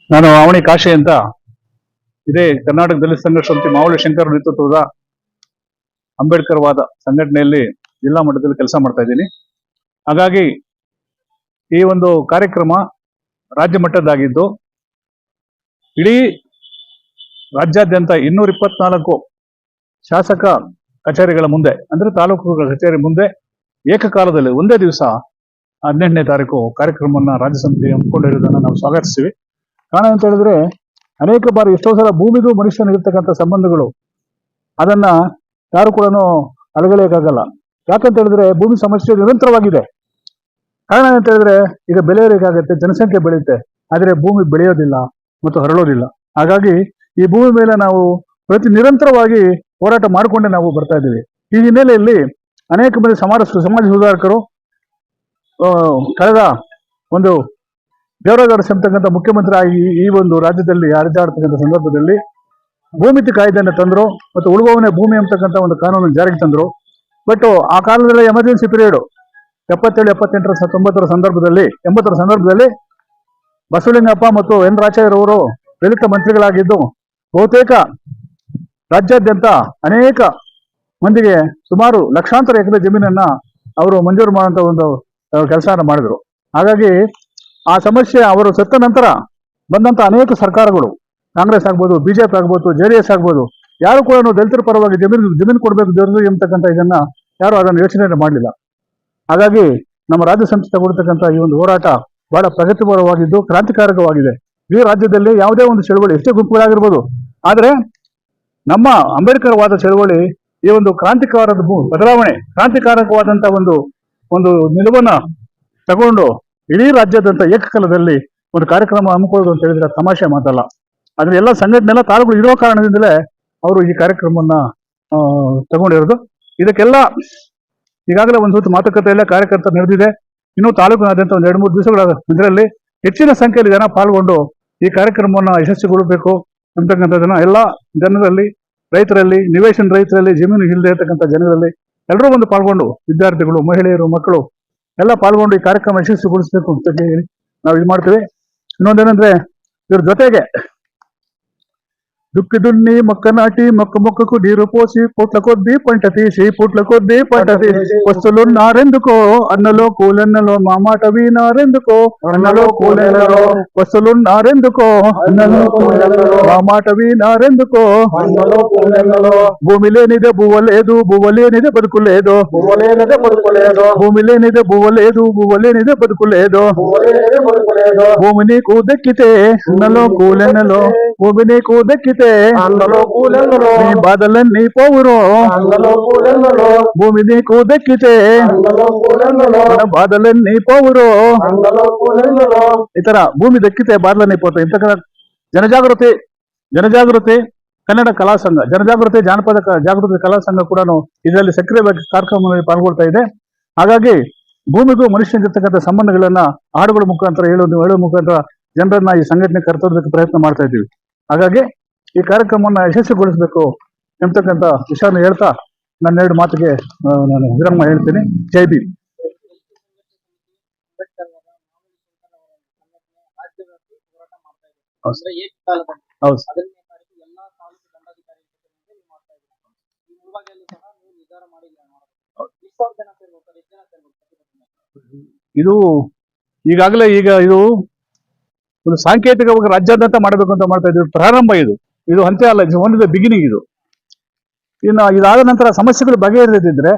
ನಾನು ಅವಣಿ ಕಾಶಿ ಅಂತ ಇದೇ ಕರ್ನಾಟಕ ದಲಿತ ಸಂಘರ್ಷ ಸಮಿತಿ ಮಾವಳಿ ಶಂಕರ್ ನೇತೃತ್ವದ ಅಂಬೇಡ್ಕರ್ ವಾದ ಸಂಘಟನೆಯಲ್ಲಿ ಜಿಲ್ಲಾ ಮಟ್ಟದಲ್ಲಿ ಕೆಲಸ ಮಾಡ್ತಾ ಇದ್ದೀನಿ. ಹಾಗಾಗಿ ಈ ಒಂದು ಕಾರ್ಯಕ್ರಮ ರಾಜ್ಯ ಮಟ್ಟದ್ದಾಗಿದ್ದು ಇಡೀ ರಾಜ್ಯಾದ್ಯಂತ 224 ಶಾಸಕ ಕಚೇರಿಗಳ ಮುಂದೆ ಅಂದ್ರೆ ತಾಲೂಕುಗಳ ಕಚೇರಿ ಮುಂದೆ ಏಕಕಾಲದಲ್ಲಿ ಒಂದೇ ದಿವಸ 18ನೇ ತಾರೀಕು ಕಾರ್ಯಕ್ರಮವನ್ನ ರಾಜ್ಯ ಸಮಿತಿ ಹಮ್ಮಿಕೊಂಡಿರುವುದನ್ನು ನಾವು ಸ್ವಾಗತಿಸ್ತೀವಿ. ಕಾರಣ ಅಂತ ಹೇಳಿದ್ರೆ ಅನೇಕ ಬಾರಿ ಎಷ್ಟೋ ಸಲ ಭೂಮಿಗೂ ಮನುಷ್ಯನಿಗಿರ್ತಕ್ಕಂಥ ಸಂಬಂಧಗಳು ಅದನ್ನ ಯಾರು ಕೂಡ ಅಲಗಲಿಯಕ್ಕಾಗಲ್ಲ. ಯಾಕಂತ ಹೇಳಿದ್ರೆ ಭೂಮಿ ಸಮಸ್ಯೆ ನಿರಂತರವಾಗಿದೆ. ಕಾರಣ ಅಂತ ಹೇಳಿದ್ರೆ ಈಗ ಬೆಲೆ ಬೇಕಾಗುತ್ತೆ, ಜನಸಂಖ್ಯೆ ಬೆಳೆಯುತ್ತೆ, ಆದರೆ ಭೂಮಿ ಬೆಳೆಯೋದಿಲ್ಲ ಮತ್ತು ಹರಳೋದಿಲ್ಲ. ಹಾಗಾಗಿ ಈ ಭೂಮಿ ಮೇಲೆ ನಾವು ನಿರಂತರವಾಗಿ ಹೋರಾಟ ಮಾಡಿಕೊಂಡೇ ನಾವು ಬರ್ತಾ ಇದ್ದೀವಿ. ಈ ಹಿನ್ನೆಲೆಯಲ್ಲಿ ಅನೇಕ ಮಂದಿ ಸಮಾಜ ಸುಧಾರಕರು ಕಳೆದ ಒಂದು ದೇವರಾಜ ಎಂಬತಕ್ಕಂಥ ಮುಖ್ಯಮಂತ್ರಿ ಆಗಿ ಈ ಒಂದು ರಾಜ್ಯದಲ್ಲಿ ಹರಿದಾಡ್ತಕ್ಕಂಥ ಸಂದರ್ಭದಲ್ಲಿ ಭೂಮಿತಿ ಕಾಯ್ದೆಯನ್ನು ತಂದರು ಮತ್ತು ಉಳುವವನೇ ಭೂಮಿ ಅಂತಕ್ಕಂಥ ಒಂದು ಕಾನೂನನ್ನು ಜಾರಿಗೆ ತಂದರು. ಬಟ್ ಆ ಕಾಲದಲ್ಲಿ ಎಮರ್ಜೆನ್ಸಿ ಪೀರಿಯಡ್ 77, 78, 90 ಸಂದರ್ಭದಲ್ಲಿ 80 ಸಂದರ್ಭದಲ್ಲಿ ಬಸವಲಿಂಗಪ್ಪ ಮತ್ತು ಎನ್ ರಾಜಯ್ಯರವರು ದಲಿತ ಮಂತ್ರಿಗಳಾಗಿದ್ದು ಬಹುತೇಕ ರಾಜ್ಯಾದ್ಯಂತ ಅನೇಕ ಮಂದಿಗೆ ಸುಮಾರು ಲಕ್ಷಾಂತರ ಎಕರೆ ಜಮೀನನ್ನ ಅವರು ಮಂಜೂರು ಮಾಡುವಂತ ಒಂದು ಕೆಲಸವನ್ನು ಮಾಡಿದ್ರು. ಹಾಗಾಗಿ ಆ ಸಮಸ್ಯೆ ಅವರು ಸತ್ತ ನಂತರ ಬಂದಂತ ಅನೇಕ ಸರ್ಕಾರಗಳು, ಕಾಂಗ್ರೆಸ್ ಆಗ್ಬೋದು, ಬಿಜೆಪಿ ಆಗ್ಬೋದು, JDS ಆಗ್ಬೋದು, ಯಾರು ಕೂಡ ದಲಿತರ ಪರವಾಗಿ ಜಮೀನು ಕೊಡಬೇಕು ಎಂಬತಕ್ಕಂಥ ಇದನ್ನ ಯಾರು ಅದನ್ನು ಯೋಚನೆ ಮಾಡಲಿಲ್ಲ. ಹಾಗಾಗಿ ನಮ್ಮ ರಾಜ್ಯ ಸಂಸ್ಥೆ ತಗೊಳ್ತಕ್ಕಂಥ ಈ ಒಂದು ಹೋರಾಟ ಬಹಳ ಪ್ರಗತಿಪರವಾಗಿದ್ದು ಕ್ರಾಂತಿಕಾರಕವಾಗಿದೆ. ಈ ರಾಜ್ಯದಲ್ಲಿ ಯಾವುದೇ ಒಂದು ಚಳವಳಿ ಎಷ್ಟೇ ಗುಂಪುಗಳಾಗಿರ್ಬೋದು, ಆದರೆ ನಮ್ಮ ಅಂಬೇಡ್ಕರ್ ವಾದ ಚಳವಳಿ ಈ ಒಂದು ಬದಲಾವಣೆ ಕ್ರಾಂತಿಕಾರಕವಾದಂತ ಒಂದು ನಿಲುವನ್ನ ತಗೊಂಡು ಇಡೀ ರಾಜ್ಯಾದ್ಯಂತ ಏಕಕಾಲದಲ್ಲಿ ಒಂದು ಕಾರ್ಯಕ್ರಮ ಹಮ್ಮಿಕೊಳ್ಳೋದು ಅಂತ ಹೇಳಿದ್ರೆ ತಮಾಷೆ ಮಾತಲ್ಲ. ಆದ್ರೆ ಎಲ್ಲ ಸಂಘಟನೆ ತಾಲೂಕು ಇರೋ ಕಾರಣದಿಂದಲೇ ಅವರು ಈ ಕಾರ್ಯಕ್ರಮವನ್ನ ತಗೊಂಡಿರೋದು. ಇದಕ್ಕೆಲ್ಲ ಈಗಾಗಲೇ ಒಂದು ಹೊತ್ತು ಮಾತುಕತೆಯಲ್ಲೇ ಕಾರ್ಯಕರ್ತರು ನಡೆದಿದೆ. ಇನ್ನು ತಾಲೂಕಿನಾದ್ಯಂತ ಒಂದು 2-3 ದಿವಸಗಳ ಇದರಲ್ಲಿ ಹೆಚ್ಚಿನ ಸಂಖ್ಯೆಯಲ್ಲಿ ಜನ ಪಾಲ್ಗೊಂಡು ಈ ಕಾರ್ಯಕ್ರಮವನ್ನ ಯಶಸ್ವಿಗೊಳ್ಳಬೇಕು ಅಂತಕ್ಕಂಥದ್ದನ್ನ ಎಲ್ಲ ಜನರಲ್ಲಿ, ರೈತರಲ್ಲಿ, ನಿವೇಶನ ರೈತರಲ್ಲಿ, ಜಮೀನು ಇಲ್ಲದೆ ಇರತಕ್ಕಂಥ ಜನರಲ್ಲಿ ಎಲ್ಲರೂ ಬಂದು ಪಾಲ್ಗೊಂಡು, ವಿದ್ಯಾರ್ಥಿಗಳು, ಮಹಿಳೆಯರು, ಮಕ್ಕಳು ಎಲ್ಲ ಪಾಲ್ಗೊಂಡು ಈ ಕಾರ್ಯಕ್ರಮ ಯಶಸ್ವಿಗೊಳಿಸಬೇಕು ಅಂತ ಹೇಳಿ ನಾವು ಇದು ಮಾಡ್ತೀವಿ. ಇನ್ನೊಂದೇನಂದ್ರೆ ಇವ್ರ ಜೊತೆಗೆ దుక్కి దున్ని మొక్క నాటి మొక్కకు నీరు పోసి పుట్ల కొద్దీ పంట తీసి వస్తులున్నారెందుకో అన్నలో కూలెన్నలో మా మాట వినారెందుకో అన్నలో కూలెన్నలో వస్తులున్నారెందుకో అన్నలో మా మాట వినారెందుకో భూమి లేనిదే బువ్వ లేదు, బువ్వ లేనిదే బతుకు లేదు, భూమి లేనిదే బువ్వ లేదు, బువ్వ లేనిదే బతుకు లేదు, భూమి నీకు దక్కితే అన్నలో కూలెన్నలో, భూమి నీకు దక్కితే నీ బాధలన్నీ పోవురో, భూమి నీకు దక్కితే బాధలన్నీ పోవురో. ಈ ತರ ಭೂಮಿ ದಕ್ಕಿತೆ ಬಾಧಲన్నీ పోతాయి. ಇಂಥ ಜನಜಾಗೃತಿ ಕನ್ನಡ ಕಲಾ ಸಂಘ, ಜನಜಾಗೃತಿ ಜಾನಪದ ಜಾಗೃತಿ ಕಲಾ ಸಂಘ ಕೂಡ ಇದರಲ್ಲಿ ಸಕ್ರಿಯವಾಗಿ ಕಾರ್ಯಕ್ರಮದಲ್ಲಿ ಪಾಲ್ಗೊಳ್ತಾ ಇದೆ. ಹಾಗಾಗಿ ಭೂಮಿಗೂ ಮನುಷ್ಯನಿರ್ತಕ್ಕಂಥ ಸಂಬಂಧಗಳನ್ನ ಹಾಡುಗಳ ಮುಖಾಂತರ ಹೇಳುವ ಮುಖಾಂತರ ಜನರನ್ನ ಈ ಸಂಘಟನೆ ಕರೆತರೋದಕ್ಕೆ ಪ್ರಯತ್ನ ಮಾಡ್ತಾ ಇದ್ದೀವಿ. ಹಾಗಾಗಿ ಈ ಕಾರ್ಯಕ್ರಮವನ್ನ ಯಶಸ್ವಿಗೊಳಿಸಬೇಕು ಎಂಬತಕ್ಕಂಥ ವಿಷಯವನ್ನು ಹೇಳ್ತಾ ನನ್ನ 2 ಮಾತಿಗೆ ನಾನು ವಿರಾಮ ಹೇಳ್ತೀನಿ. ಜೈ ಭೀಮ್. ಹೌದು. ಇದು ಈಗಾಗಲೇ ಇದು ಒಂದು ಸಾಂಕೇತಿಕವಾಗಿ ರಾಜ್ಯಾದ್ಯಂತ ಮಾಡಬೇಕು ಅಂತ ಮಾಡ್ತಾ ಇದ್ದೀವಿ. ಪ್ರಾರಂಭ ಇದು ಅಂತ್ಯ ಅಲ್ಲ, ಇದು ಒಂದು ಬಿಗಿನಿಂಗ್. ಇನ್ನು ಇದಾದ ನಂತರ ಸಮಸ್ಯೆಗಳು ಬಗೆಹರಿದಿದ್ರೆ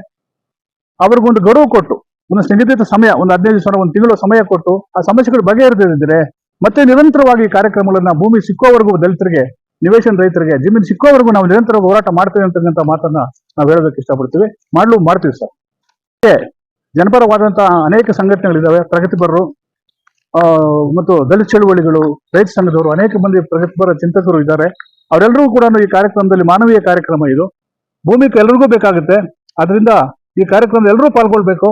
ಅವ್ರಿಗೊಂದು ಗಡುವು ಕೊಟ್ಟು, ಒಂದು ನಿಗದಿತ ಸಮಯ, ಒಂದು 15 ದಿವಸ, 1 ತಿಂಗಳು ಸಮಯ ಕೊಟ್ಟು ಆ ಸಮಸ್ಯೆಗಳು ಬಗೆಹರಿದಿದ್ರೆ ಮತ್ತೆ ನಿರಂತರವಾಗಿ ಕಾರ್ಯಕ್ರಮಗಳನ್ನ ಭೂಮಿ ಸಿಕ್ಕುವವರೆಗೂ, ದಲಿತರಿಗೆ, ನಿವೇಶನ ರೈತರಿಗೆ ಜಮೀನು ಸಿಕ್ಕುವವರೆಗೂ ನಾವು ನಿರಂತರವಾಗಿ ಹೋರಾಟ ಮಾಡ್ತೇವೆ ಅಂತಕ್ಕಂಥ ಮಾತನ್ನ ನಾವು ಹೇಳೋದಕ್ಕೆ ಇಷ್ಟಪಡ್ತೀವಿ. ಮಾಡ್ತೀವಿ ಸರ್. ಜನಪರವಾದಂತಹ ಅನೇಕ ಸಂಘಟನೆಗಳಿದ್ದಾವೆ, ಪ್ರಗತಿಪರರು ಮತ್ತು ದಲಿತ ಚಳುವಳಿಗಳು, ರೈತ ಸಂಘದವರು, ಅನೇಕ ಮಂದಿ ಪ್ರಗತಿಪರ ಚಿಂತಕರು ಇದ್ದಾರೆ. ಅವರೆಲ್ಲರೂ ಕೂಡ ಈ ಕಾರ್ಯಕ್ರಮದಲ್ಲಿ, ಮಾನವೀಯ ಕಾರ್ಯಕ್ರಮ ಇದು, ಭೂಮಿಗೆ ಎಲ್ರಿಗೂ ಬೇಕಾಗುತ್ತೆ. ಆದ್ರಿಂದ ಈ ಕಾರ್ಯಕ್ರಮದಲ್ಲಿ ಎಲ್ಲರೂ ಪಾಲ್ಗೊಳ್ಬೇಕು.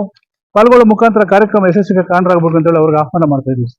ಪಾಲ್ಗೊಳ್ಳೋ ಮುಖಾಂತರ ಕಾರ್ಯಕ್ರಮ ಯಶಸ್ವಿಗೆ ಕಾರಣರಾಗಬೇಕು ಅಂತೇಳಿ ಅವ್ರಿಗೆ ಆಹ್ವಾನ ಮಾಡ್ತಾ ಇದ್ದೀವಿ.